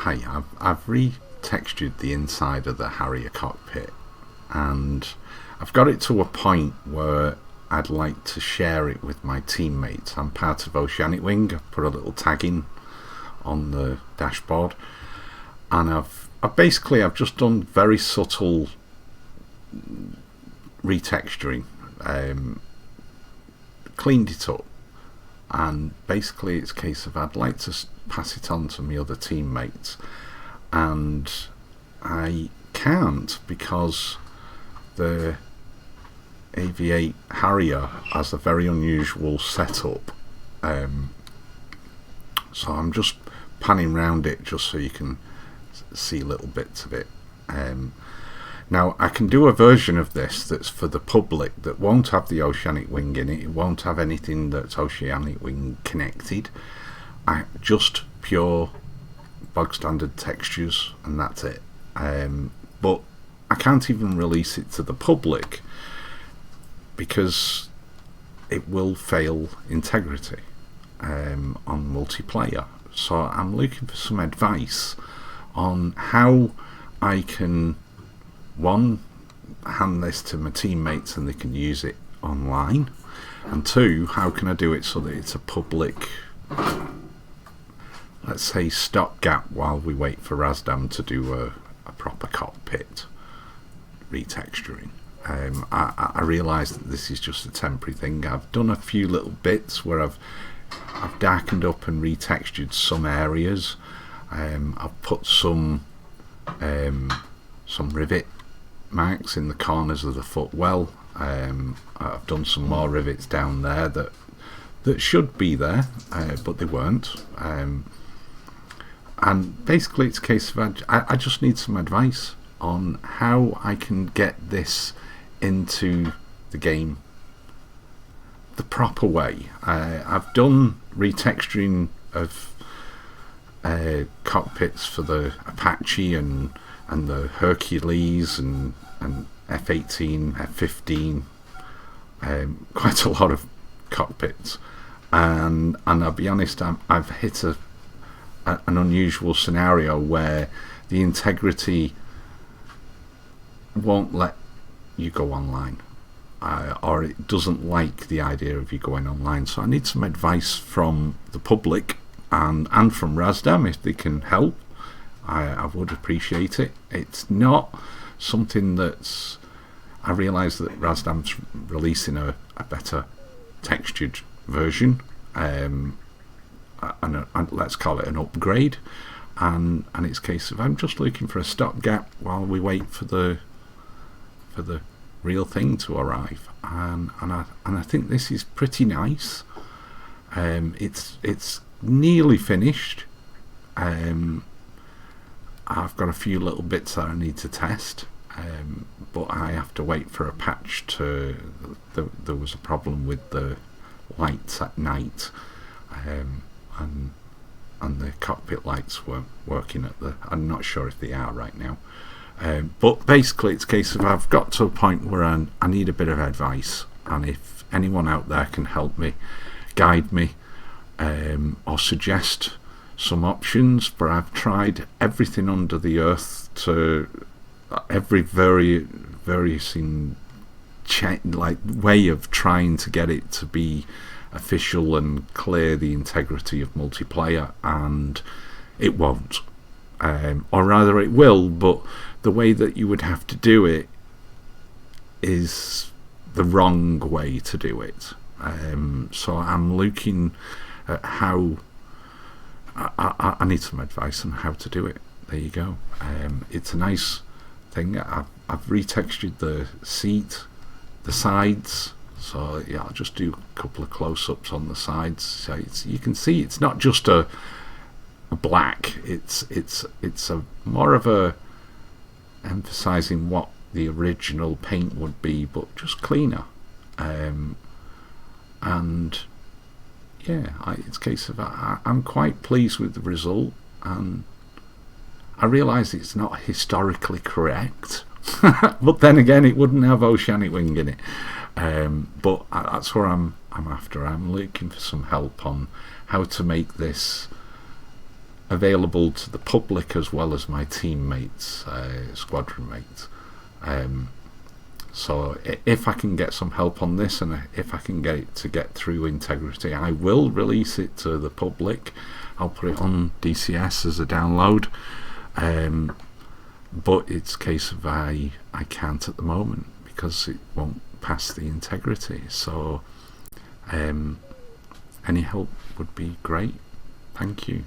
Hi, I've retextured the inside of the Harrier cockpit, and I've got it to a point where I'd like to share it with my teammates. I'm part of Oceanic Wing. I've put a little tagging on the dashboard, and I've just done very subtle retexturing, cleaned it up, and basically it's a case of I'd like to pass it on to my other teammates, and I can't because the AV8 Harrier has a very unusual setup, so I'm just panning around it just so you can see little bits of it. Now I can do a version of this that's for the public that won't have the Oceanic Wing in it. It won't have anything that's Oceanic Wing connected. Just pure bog standard textures, and that's it. But I can't even release it to the public because it will fail integrity on multiplayer. So I'm looking for some advice on how I can, one, hand this to my teammates and they can use it online, and two, how can I do it so that it's a public, let's say, stopgap while we wait for Razdam to do a proper cockpit retexturing. I realise that this is just a temporary thing. I've done a few little bits where I've darkened up and retextured some areas. I've put some rivet marks in the corners of the footwell. I've done some more rivets down there that should be there, but they weren't. And basically it's a case of I just need some advice on how I can get this into the game the proper way. I've done retexturing of cockpits for the Apache and the Hercules and F-18, F-15, quite a lot of cockpits, and I'll be honest, I've hit an unusual scenario where the integrity won't let you go online, or it doesn't like the idea of you going online. So I need some advice from the public and from Razdam if they can help. I would appreciate it. It's not something that's, I realise that Razdam's releasing a better textured version, and let's call it an upgrade, and it's a case of I'm just looking for a stopgap while we wait for the real thing to arrive, and I think this is pretty nice. It's nearly finished. I've got a few little bits that I need to test, but I have to wait for a patch to. There was a problem with the lights at night, and the cockpit lights weren't working at the. I'm not sure if they are right now. But basically it's a case of I've got to a point where I need a bit of advice, and if anyone out there can help me, guide me, or suggest some options. But I've tried everything under the earth, to every various way of trying to get it to be official and clear the integrity of multiplayer, and it won't. Or rather it will, but the way that you would have to do it is the wrong way to do it. So I'm looking at how I need some advice on how to do it. There you go. It's a nice thing. I've retextured the seat, the sides, so yeah, I'll just do a couple of close-ups on the sides. So you can see it's not just a black, it's a more of a emphasizing what the original paint would be, but just cleaner, and yeah, it's a case of I'm quite pleased with the result, and I realise it's not historically correct, but then again it wouldn't have Oceanic Wing in it, but that's where I'm after. I'm looking for some help on how to make this available to the public as well as my teammates, squadron mates. So if I can get some help on this, and if I can get it to get through integrity, I will release it to the public. I'll put it on DCS as a download, but it's a case of I can't at the moment because it won't pass the integrity. So any help would be great. Thank you.